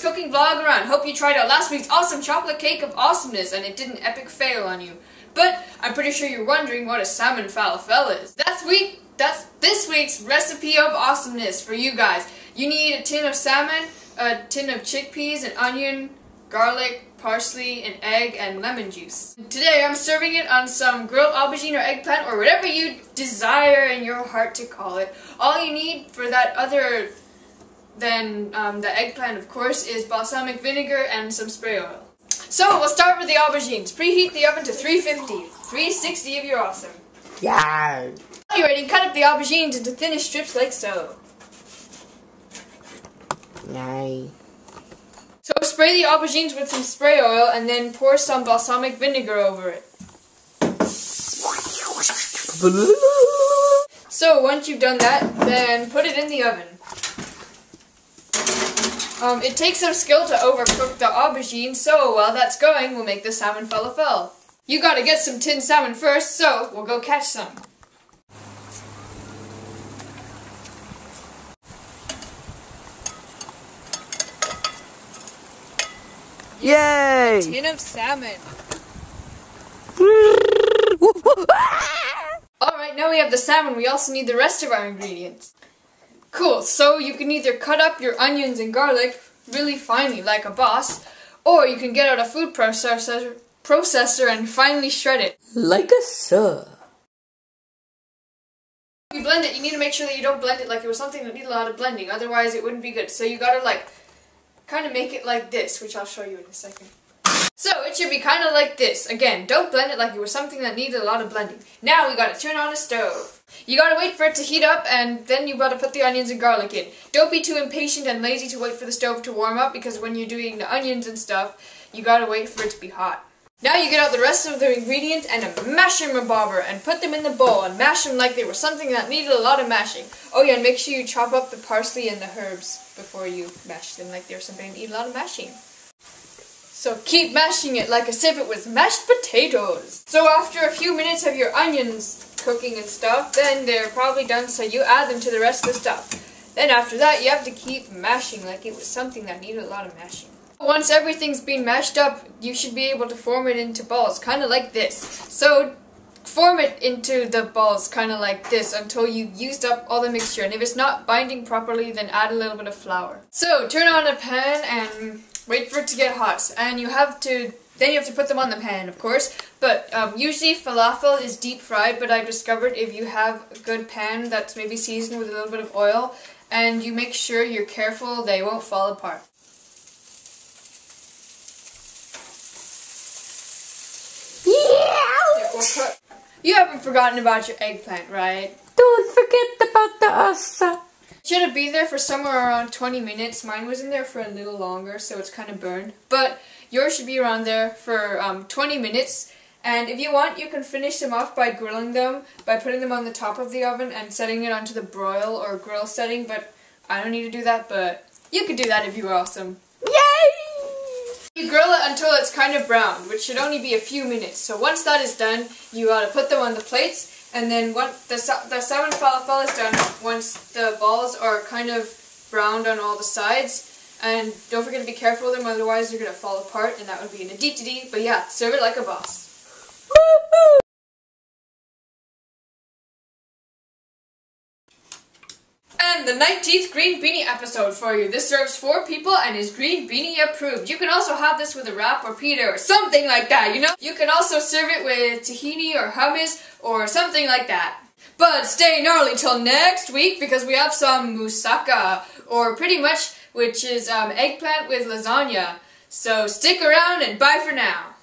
cooking vlog around. Hope you tried out last week's awesome chocolate cake of awesomeness and it didn't epic fail on you. But I'm pretty sure you're wondering what a salmon falafel is. That's this week's recipe of awesomeness for you guys. You need a tin of salmon, a tin of chickpeas, an onion, garlic, parsley, an egg, and lemon juice. Today I'm serving it on some grilled aubergine or eggplant or whatever you desire in your heart to call it. All you need for that other than the eggplant, of course, is balsamic vinegar and some spray oil. So we'll start with the aubergines. Preheat the oven to 350. 360 if you're awesome. Yeah. While you're ready, cut up the aubergines into thinner strips like so. Nice. So spray the aubergines with some spray oil and then pour some balsamic vinegar over it. So once you've done that, then put it in the oven. It takes some skill to overcook the aubergine, so while that's going, we'll make the salmon falafel. You gotta get some tinned salmon first, so we'll go catch some. Yay! Tin of salmon. Alright, now we have the salmon, we also need the rest of our ingredients. Cool, so you can either cut up your onions and garlic really finely like a boss, or you can get out a food processor and finely shred it. Like a sir. If you blend it, you need to make sure that you don't blend it like it was something that needed a lot of blending, otherwise it wouldn't be good. So you gotta kind of make it like this, which I'll show you in a second. So it should be kind of like this. Again, don't blend it like it was something that needed a lot of blending. Now we gotta turn on a stove. You gotta wait for it to heat up and then you gotta put the onions and garlic in. Don't be too impatient and lazy to wait for the stove to warm up because when you're doing the onions and stuff, you gotta wait for it to be hot. Now you get out the rest of the ingredients and a masher bobber and put them in the bowl and mash them like they were something that needed a lot of mashing. Oh yeah, and make sure you chop up the parsley and the herbs before you mash them like they were something that needed a lot of mashing. So keep mashing it like as if it was mashed potatoes. So after a few minutes of your onions cooking and stuff, then they're probably done, so you add them to the rest of the stuff. Then after that, you have to keep mashing like it was something that needed a lot of mashing. Once everything's been mashed up, you should be able to form it into balls, kind of like this. So form it into the balls kind of like this until you've used up all the mixture, and if it's not binding properly, then add a little bit of flour. So turn on a pan and wait for it to get hot, and then you have to put them on the pan, of course. But usually falafel is deep fried, but I've discovered if you have a good pan that's maybe seasoned with a little bit of oil, and you make sure you're careful, they won't fall apart. Yeah! You haven't forgotten about your eggplant, right? Don't forget about the asa. Should have been there for somewhere around 20 minutes. Mine was in there for a little longer, so it's kind of burned. But yours should be around there for 20 minutes. And if you want, you can finish them off by grilling them, by putting them on the top of the oven and setting it onto the broil or grill setting. But I don't need to do that, but you could do that if you were awesome. Yay! You grill it until it's kind of browned, which should only be a few minutes. So once that is done, you ought to put them on the plates. And then once the salmon falafel is done, once the balls are kind of browned on all the sides, and don't forget to be careful with them, otherwise they're going to fall apart, and that would be an aditidi. But yeah, serve it like a boss. Woo-hoo! And the 19th Green Beanie episode for you. This serves 4 people and is Green Beanie approved. You can also have this with a wrap or pita or something like that, you know? You can also serve it with tahini or hummus or something like that. But stay gnarly till next week because we have some moussaka, or pretty much, which is eggplant with lasagna. So stick around and bye for now.